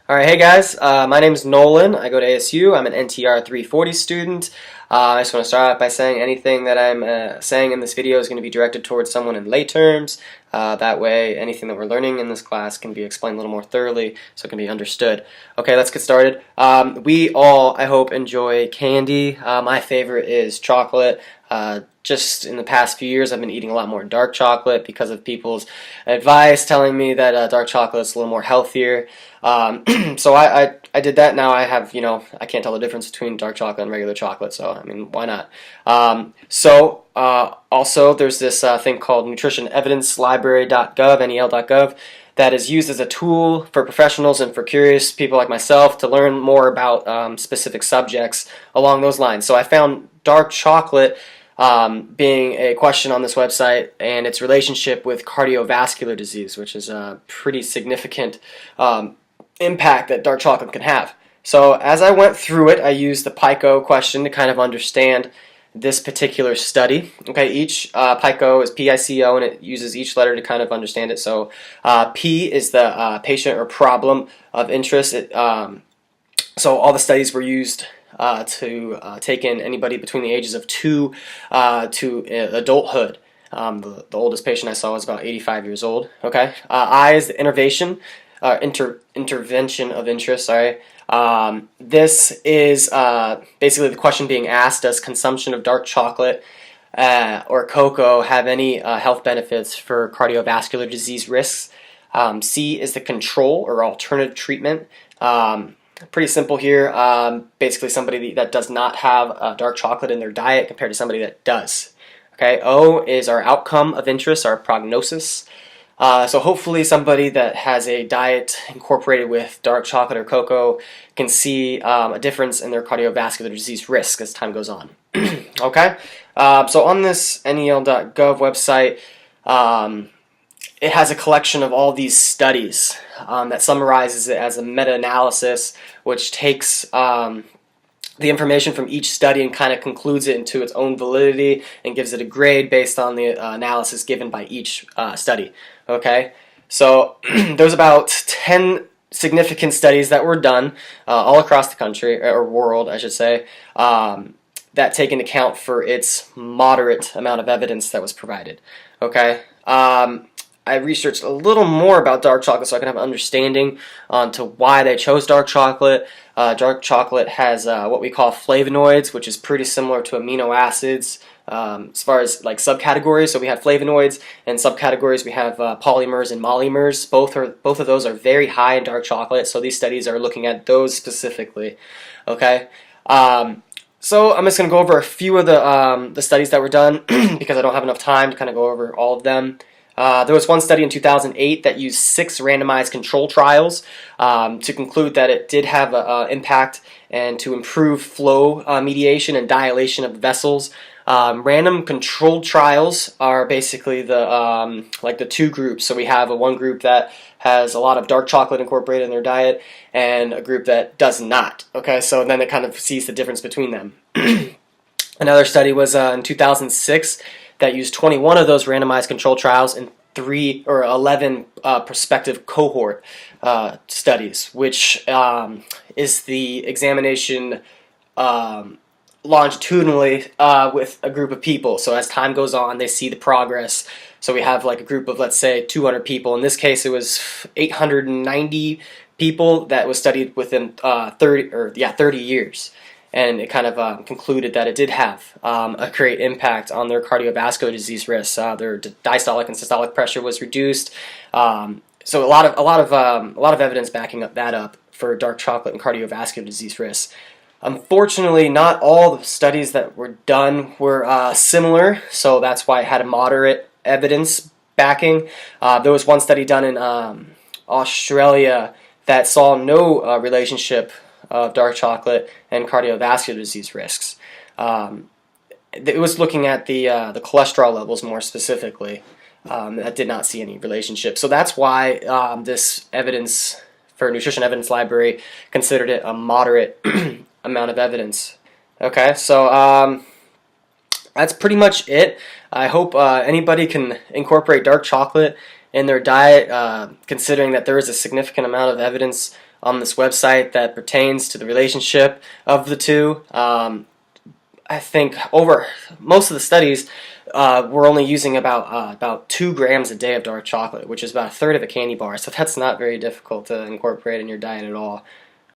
Alright, hey guys, my name is Nolan. I go to ASU. I'm an NTR340 student. I just want to start out by saying anything that I'm saying in this video is going to be directed towards someone in lay terms. That way, anything that we're learning in this class can be explained a little more thoroughly so it can be understood. Okay, let's get started. We all, I hope, enjoy candy. My favorite is chocolate. Just in the past few years, I've been eating a lot more dark chocolate because of people's advice telling me that dark chocolate is a little more healthier. So I did that. Now I have, I can't tell the difference between dark chocolate and regular chocolate, so I mean, why not? Also, there's this thing called nutritionevidencelibrary.gov, NEL.gov, that is used as a tool for professionals and for curious people like myself to learn more about specific subjects along those lines. So I found dark chocolate being a question on this website and its relationship with cardiovascular disease, which is a pretty significant impact that dark chocolate can have. So as I went through it, I used the PICO question to kind of understand this particular study. Okay, each PICO is PICO, and it uses each letter to kind of understand it. So P is the patient or problem of interest. So all the studies were used to take in anybody between the ages of 2 to adulthood. The oldest patient I saw was about 85 years old. Okay, I is the intervention of interest. Sorry. This is basically the question being asked: does consumption of dark chocolate or cocoa have any health benefits for cardiovascular disease risks? C is the control or alternative treatment. Pretty simple here. Basically, somebody that does not have dark chocolate in their diet compared to somebody that does. Okay. O is our outcome of interest, our prognosis. So hopefully somebody that has a diet incorporated with dark chocolate or cocoa can see a difference in their cardiovascular disease risk as time goes on. Okay? So on this NEL.gov website, it has a collection of all these studies that summarizes it as a meta-analysis, which takes the information from each study and kind of concludes it into its own validity and gives it a grade based on the analysis given by each study. Okay, so there's about 10 significant studies that were done all across the country, or world, I should say, that take into account for its moderate amount of evidence that was provided. Okay, I researched a little more about dark chocolate so I can have an understanding to why they chose dark chocolate. Dark chocolate has what we call flavonoids, which is pretty similar to amino acids as far as like subcategories. So we have flavonoids, and subcategories we have polymers and monomers. Both of those are very high in dark chocolate. So these studies are looking at those specifically. Okay. So I'm just going to go over a few of the studies that were done because I don't have enough time to kind of go over all of them. There was one study in 2008 that used 6 randomized control trials to conclude that it did have an impact and to improve flow mediation and dilation of vessels. Random controlled trials are basically the like the two groups. So we have one group that has a lot of dark chocolate incorporated in their diet and a group that does not. Okay, so then it kind of sees the difference between them. Another study was in 2006 that used 21 of those randomized controlled trials and 11 prospective cohort studies, which is the examination longitudinally with a group of people. So as time goes on, they see the progress. So we have like a group of, let's say, 200 people. In this case, it was 890 people that was studied within 30 years. And it kind of concluded that it did have a great impact on their cardiovascular disease risks. Their diastolic and systolic pressure was reduced. So a lot of evidence backing that up for dark chocolate and cardiovascular disease risks. Unfortunately, not all the studies that were done were similar, so that's why it had a moderate evidence backing. There was one study done in Australia that saw no relationship of dark chocolate and cardiovascular disease risks. It was looking at the cholesterol levels more specifically. That did not see any relationship. So that's why this evidence for Nutrition Evidence Library considered it a moderate amount of evidence. Okay, so that's pretty much it. I hope anybody can incorporate dark chocolate in their diet, considering that there is a significant amount of evidence on this website that pertains to the relationship of the two. I think over most of the studies, we're only using about 2 grams a day of dark chocolate, which is about a third of a candy bar. So that's not very difficult to incorporate in your diet at all.